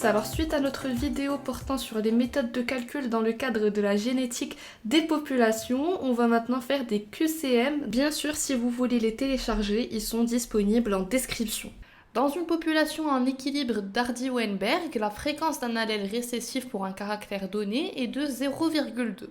tous, alors suite à notre vidéo portant sur les méthodes de calcul dans le cadre de la génétique des populations, on va maintenant faire des QCM. Bien sûr, si vous voulez les télécharger, ils sont disponibles en description. Dans une population en équilibre d'Hardy-Weinberg, la fréquence d'un allèle récessif pour un caractère donné est de 0,2.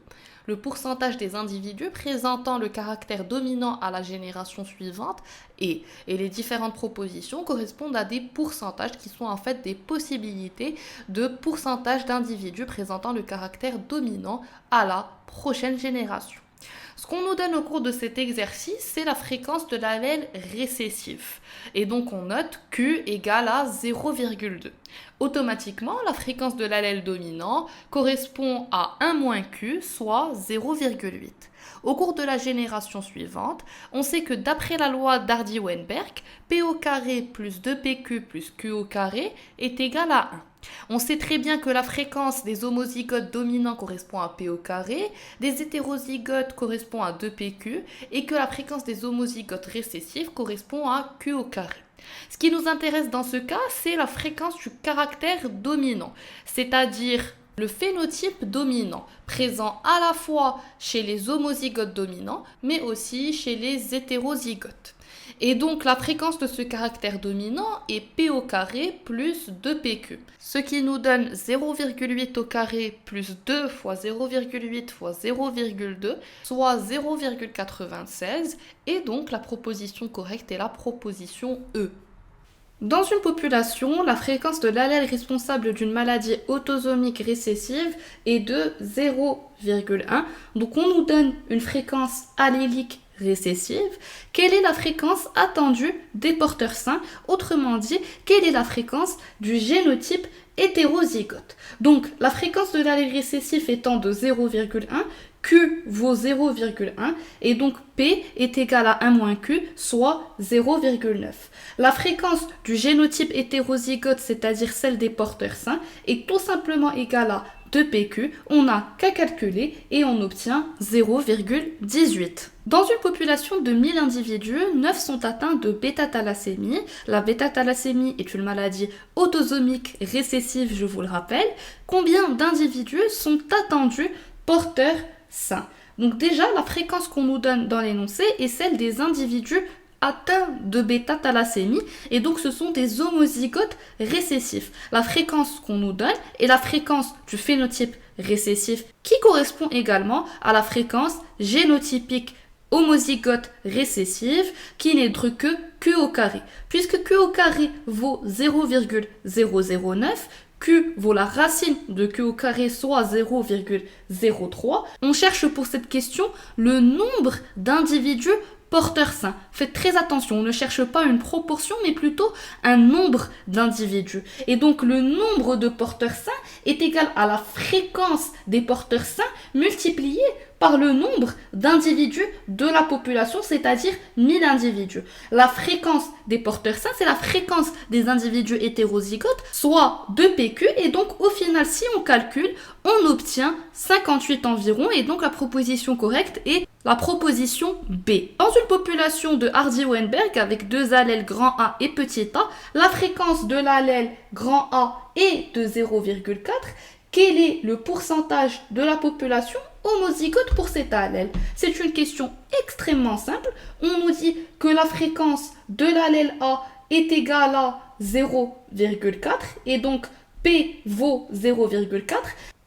Le pourcentage des individus présentant le caractère dominant à la génération suivante et les différentes propositions correspondent à des pourcentages qui sont en fait des possibilités de pourcentage d'individus présentant le caractère dominant à la prochaine génération. Ce qu'on nous donne au cours de cet exercice, c'est la fréquence de l'allèle récessif. Et donc on note Q égale à 0,2. Automatiquement, la fréquence de l'allèle dominant correspond à 1 moins Q, soit 0,8. Au cours de la génération suivante, on sait que d'après la loi d'Hardy-Weinberg, P au carré plus 2PQ plus Q au carré est égal à 1. On sait très bien que la fréquence des homozygotes dominants correspond à P au carré, des hétérozygotes correspond à 2PQ et que la fréquence des homozygotes récessifs correspond à Q au carré. Ce qui nous intéresse dans ce cas, c'est la fréquence du caractère dominant, c'est-à-dire le phénotype dominant, présent à la fois chez les homozygotes dominants, mais aussi chez les hétérozygotes. Et donc la fréquence de ce caractère dominant est P au carré plus 2PQ, ce qui nous donne 0,8 au carré plus 2 fois 0,8 fois 0,2, soit 0,96, et donc la proposition correcte est la proposition E. Dans une population, la fréquence de l'allèle responsable d'une maladie autosomique récessive est de 0,1. Donc on nous donne une fréquence allélique récessive. Quelle est la fréquence attendue des porteurs sains? Autrement dit, quelle est la fréquence du génotype hétérozygote? Donc la fréquence de l'allèle récessif étant de 0,1, Q vaut 0,1 et donc P est égal à 1 moins Q, soit 0,9. La fréquence du génotype hétérozygote, c'est-à-dire celle des porteurs sains, est tout simplement égale à 2PQ. On n'a qu'à calculer et on obtient 0,18. Dans une population de 1000 individus, 9 sont atteints de bêta-thalassémie. La bêta-thalassémie est une maladie autosomique récessive, je vous le rappelle. Combien d'individus sont attendus porteurs sains? Donc déjà, la fréquence qu'on nous donne dans l'énoncé est celle des individus atteints de bêta-thalassémie et donc ce sont des homozygotes récessifs. La fréquence qu'on nous donne est la fréquence du phénotype récessif qui correspond également à la fréquence génotypique homozygote récessive qui n'est autre que Q au carré. Puisque Q au carré vaut 0,009, Q vaut la racine de Q au carré, soit 0,03. On cherche pour cette question le nombre d'individus porteurs sains. Faites très attention, on ne cherche pas une proportion, mais plutôt un nombre d'individus. Et donc le nombre de porteurs sains est égal à la fréquence des porteurs sains multipliée par le nombre d'individus de la population, c'est-à-dire 1000 individus. La fréquence des porteurs sains, c'est la fréquence des individus hétérozygotes, soit 2PQ, et donc au final, si on calcule, on obtient 58 environ, et donc la proposition correcte est la proposition B. Dans une population de Hardy-Weinberg avec deux allèles grand A et petit a, la fréquence de l'allèle grand A est de 0,4. Quel est le pourcentage de la population homozygote pour cet allèle? C'est une question extrêmement simple. On nous dit que la fréquence de l'allèle A est égale à 0,4 et donc P vaut 0,4.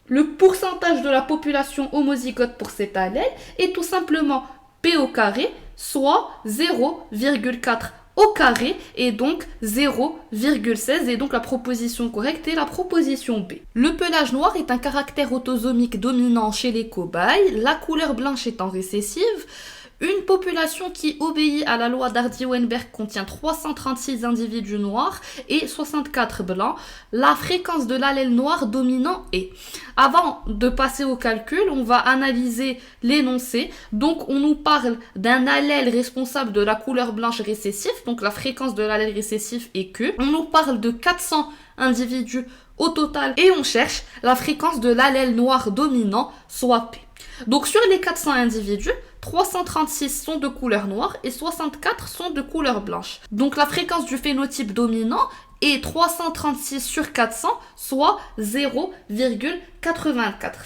Le pourcentage de la population homozygote pour cet allèle est tout simplement P au carré, soit 0,4 au carré et donc 0,16 et donc la proposition correcte est la proposition B. Le pelage noir est un caractère autosomique dominant chez les cobayes, la couleur blanche étant récessive. Une population qui obéit à la loi d'Hardy-Weinberg contient 336 individus noirs et 64 blancs. La fréquence de l'allèle noir dominant est. Avant de passer au calcul, on va analyser l'énoncé. Donc on nous parle d'un allèle responsable de la couleur blanche récessive, donc la fréquence de l'allèle récessif est Q. On nous parle de 400 individus au total et on cherche la fréquence de l'allèle noir dominant, soit P. Donc sur les 400 individus, 336 sont de couleur noire et 64 sont de couleur blanche. Donc la fréquence du phénotype dominant est 336 sur 400, soit 0,84.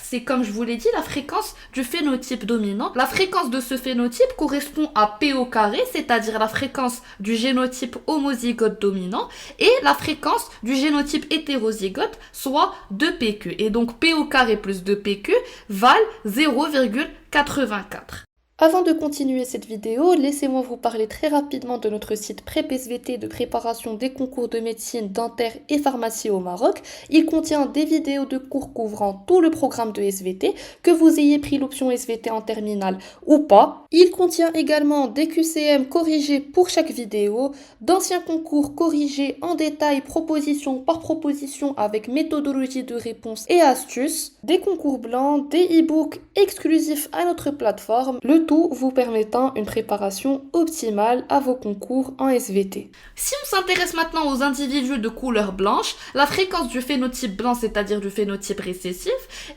C'est comme je vous l'ai dit, la fréquence du phénotype dominant. La fréquence de ce phénotype correspond à P au carré, c'est-à-dire la fréquence du génotype homozygote dominant, et la fréquence du génotype hétérozygote, soit 2PQ. Et donc P au carré plus 2PQ valent 0,84. Avant de continuer cette vidéo, laissez-moi vous parler très rapidement de notre site PrépSVT de préparation des concours de médecine, dentaire et pharmacie au Maroc. Il contient des vidéos de cours couvrant tout le programme de SVT, que vous ayez pris l'option SVT en terminale ou pas. Il contient également des QCM corrigés pour chaque vidéo, d'anciens concours corrigés en détail proposition par proposition avec méthodologie de réponse et astuces, des concours blancs, des e-books exclusifs à notre plateforme, le tout vous permettant une préparation optimale à vos concours en SVT. Si on s'intéresse maintenant aux individus de couleur blanche, la fréquence du phénotype blanc, c'est-à-dire du phénotype récessif,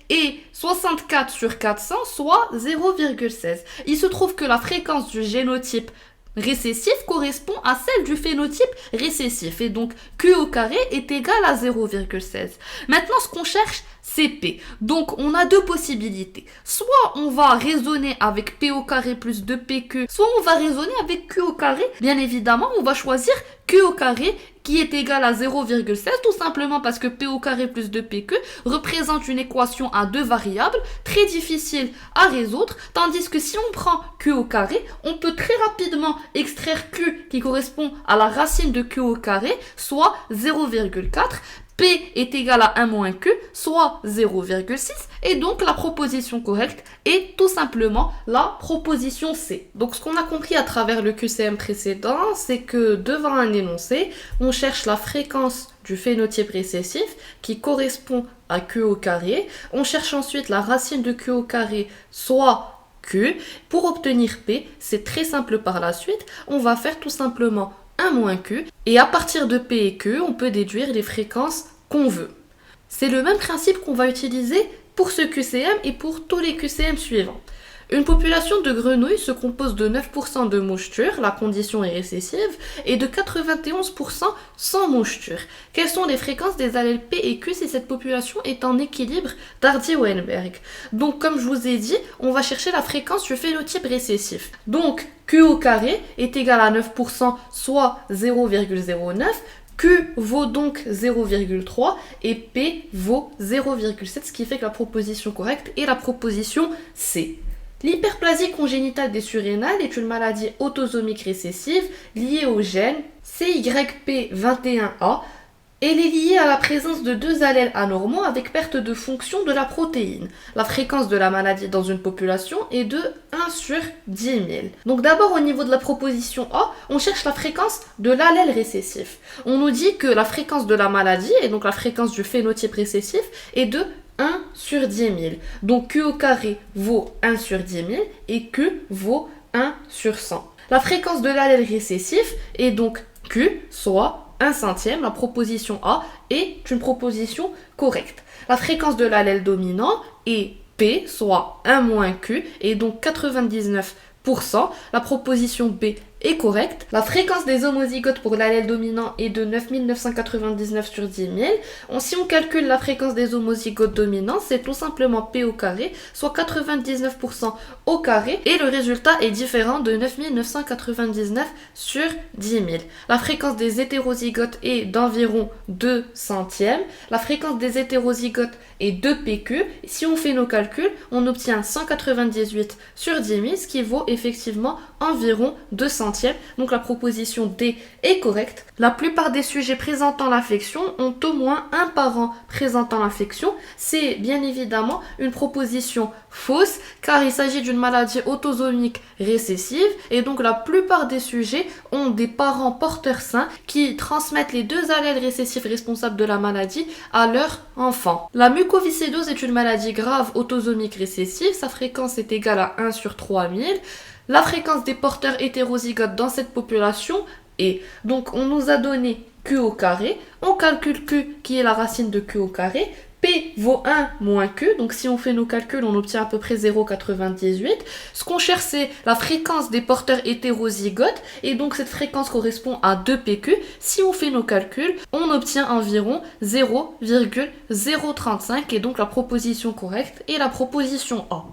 est 64 sur 400, soit 0,16. Il se trouve que la fréquence du génotype récessif correspond à celle du phénotype récessif et donc Q au carré est égal à 0,16. Maintenant, ce qu'on cherche, c'est P. Donc, on a deux possibilités. Soit on va raisonner avec P au carré plus 2PQ, soit on va raisonner avec Q au carré. Bien évidemment, on va choisir Q au carré qui est égal à 0,16, tout simplement parce que P au carré plus 2PQ représente une équation à deux variables, très difficile à résoudre, tandis que si on prend Q au carré, on peut très rapidement extraire Q qui correspond à la racine de Q au carré, soit 0,4. P est égal à 1 moins Q, soit 0,6, et donc la proposition correcte est tout simplement la proposition C. Donc ce qu'on a compris à travers le QCM précédent, c'est que devant un énoncé, on cherche la fréquence du phénotype récessif qui correspond à Q au carré, on cherche ensuite la racine de Q au carré, soit Q. Pour obtenir P, c'est très simple par la suite, on va faire tout simplement 1 moins Q, et à partir de P et Q, on peut déduire les fréquences qu'on veut. C'est le même principe qu'on va utiliser pour ce QCM et pour tous les QCM suivants. Une population de grenouilles se compose de 9% de moucheture, la condition est récessive, et de 91% sans moucheture. Quelles sont les fréquences des allèles P et Q si cette population est en équilibre d'Hardy-Weinberg? Donc comme je vous ai dit, on va chercher la fréquence du phénotype récessif. Donc Q au carré est égal à 9%, soit 0,09. Q vaut donc 0,3 et P vaut 0,7, ce qui fait que la proposition correcte est la proposition C. L'hyperplasie congénitale des surrénales est une maladie autosomique récessive liée au gène CYP21A. Elle est liée à la présence de deux allèles anormaux avec perte de fonction de la protéine. La fréquence de la maladie dans une population est de 1 sur 10 000. Donc d'abord au niveau de la proposition A, on cherche la fréquence de l'allèle récessif. On nous dit que la fréquence de la maladie, et donc la fréquence du phénotype récessif, est de 1 sur 10 000. Donc Q au carré vaut 1 sur 10 000 et Q vaut 1 sur 100. La fréquence de l'allèle récessif est donc Q, soit 1 centième. La proposition A est une proposition correcte. La fréquence de l'allèle dominant est P, soit 1 moins Q, et donc 99%. La proposition B est correcte. La fréquence des homozygotes pour l'allèle dominant est de 9999 sur 10 000. Si on calcule la fréquence des homozygotes dominants, c'est tout simplement P au carré, soit 99% au carré, et le résultat est différent de 9999 sur 10 000. La fréquence des hétérozygotes est d'environ 2 centièmes. La fréquence des hétérozygotes est 2 PQ. Si on fait nos calculs, on obtient 198 sur 10 000, ce qui vaut effectivement environ 2 centièmes. Donc la proposition D est correcte. La plupart des sujets présentant l'affection ont au moins un parent présentant l'affection. C'est bien évidemment une proposition fausse car il s'agit d'une maladie autosomique récessive et donc la plupart des sujets ont des parents porteurs sains qui transmettent les deux allèles récessifs responsables de la maladie à leur enfant. La mucoviscidose est une maladie grave autosomique récessive. Sa fréquence est égale à 1 sur 3000. La fréquence des porteurs hétérozygotes dans cette population est, donc on nous a donné Q au carré, on calcule Q qui est la racine de Q au carré, P vaut 1 moins Q, donc si on fait nos calculs, on obtient à peu près 0,98. Ce qu'on cherche, c'est la fréquence des porteurs hétérozygotes, et donc cette fréquence correspond à 2PQ. Si on fait nos calculs, on obtient environ 0,035, et donc la proposition correcte est la proposition A.